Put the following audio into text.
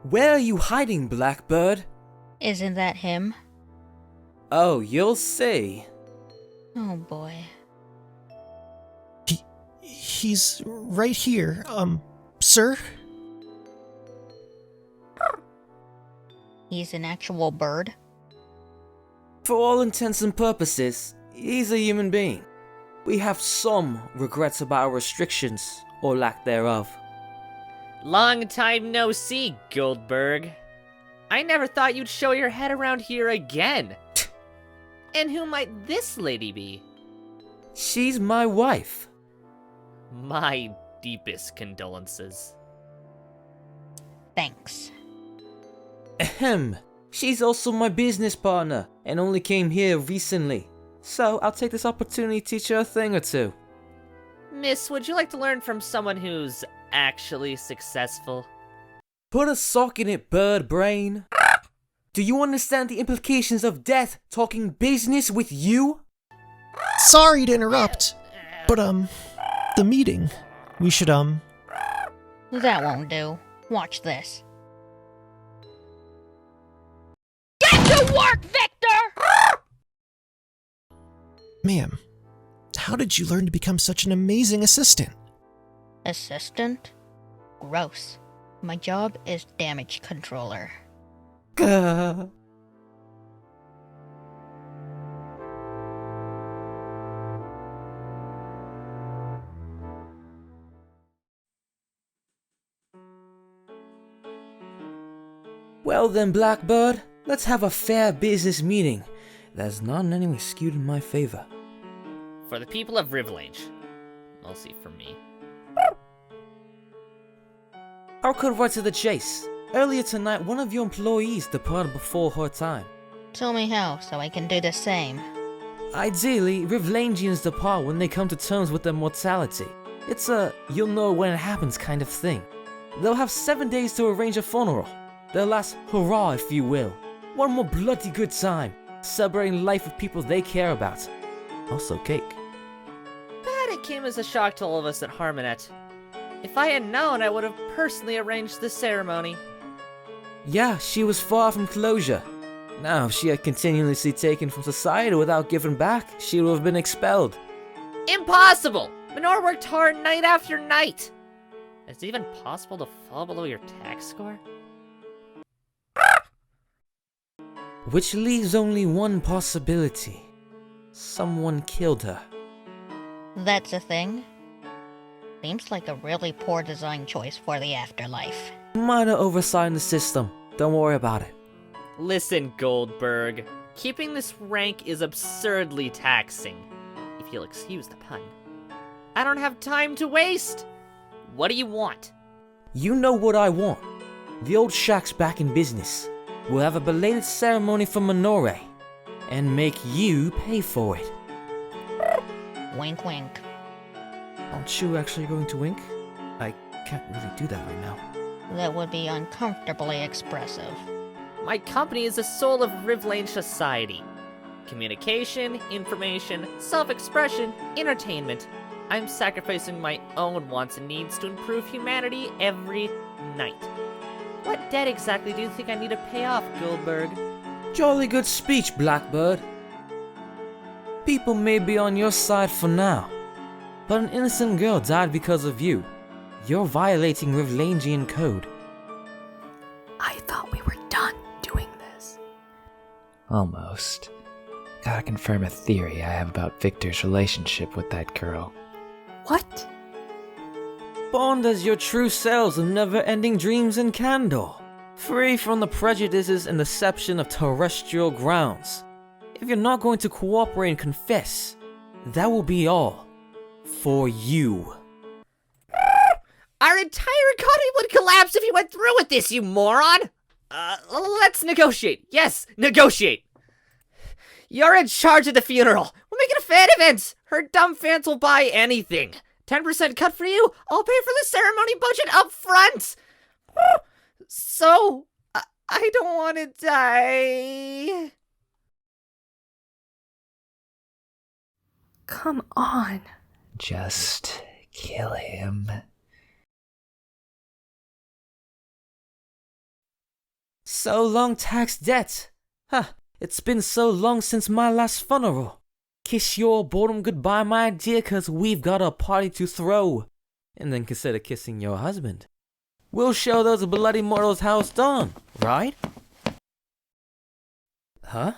Where are you hiding, Blackbird? Isn't that him? Oh, you'll see. Oh boy. He's right here, sir? He's an actual bird? For all intents and purposes, he's a human being. We have some regrets about our restrictions, or lack thereof. Long time no see, Goldberg. I never thought you'd show your head around here again. And who might this lady be? She's my wife. My deepest condolences. Thanks. Ahem. She's also my business partner, and only came here recently. So I'll take this opportunity to teach her a thing or two. Miss, would you like to learn from someone who's actually successful? Put a sock in it, bird brain. Do you understand the implications of death talking business with you? Sorry to interrupt, but, the meeting. We should, That won't do. Watch this. Get to work, Viktor! Ma'am, how did you learn to become such an amazing assistant? Assistant? Gross. My job is damage controller. Gah. Well then, Blackbird, let's have a fair business meeting. That's not in any way skewed in my favor. For the people of Riverlange. Mostly for me. I'll cut right to the chase. Earlier tonight, one of your employees departed before her time. Tell me how, so I can do the same. Ideally, Riverlangians depart when they come to terms with their mortality. It's a you'll know when it happens kind of thing. They'll have 7 days to arrange a funeral. Their last hurrah, if you will. One more bloody good time, celebrating life with people they care about. Also cake. But it came as a shock to all of us at Harmonet. If I had known, I would have personally arranged the ceremony. Yeah, she was far from closure. Now, if she had continuously taken from society without giving back, she would have been expelled. Impossible! Minor worked hard night after night! Is it even possible to fall below your tax score? Which leaves only one possibility. Someone killed her. That's a thing? Seems like a really poor design choice for the afterlife. Minor oversight in the system. Don't worry about it. Listen, Goldberg. Keeping this rank is absurdly taxing, if you'll excuse the pun. I don't have time to waste! What do you want? You know what I want. The old shack's back in business. We'll have a belated ceremony for Minore, and make you pay for it. Wink wink. Aren't you actually going to wink? I can't really do that right now. That would be uncomfortably expressive. My company is the soul of Riverlange society. Communication, information, self-expression, entertainment. I'm sacrificing my own wants and needs to improve humanity every night. What debt exactly do you think I need to pay off, Goldberg? Jolly good speech, Blackbird. People may be on your side for now, but an innocent girl died because of you. You're violating Riverlangian code. I thought we were done doing this. Almost. Gotta confirm a theory I have about Viktor's relationship with that girl. What? Bond as your true selves of never-ending dreams and candor, free from the prejudices and deception of terrestrial grounds. If you're not going to cooperate and confess, that will be all. For you. Our entire economy would collapse if you went through with this, you moron! Let's negotiate. Yes, negotiate. You're in charge of the funeral. We'll make it a fan event. Her dumb fans will buy anything. 10% cut for you. I'll pay for the ceremony budget up front. So, I don't want to die. Come on. Just kill him. So long tax debt. Huh, it's been so long since my last funeral. Kiss your boredom goodbye, my dear, 'cause we've got a party to throw. And then consider kissing your husband. We'll show those bloody mortals how it's done, right? Huh?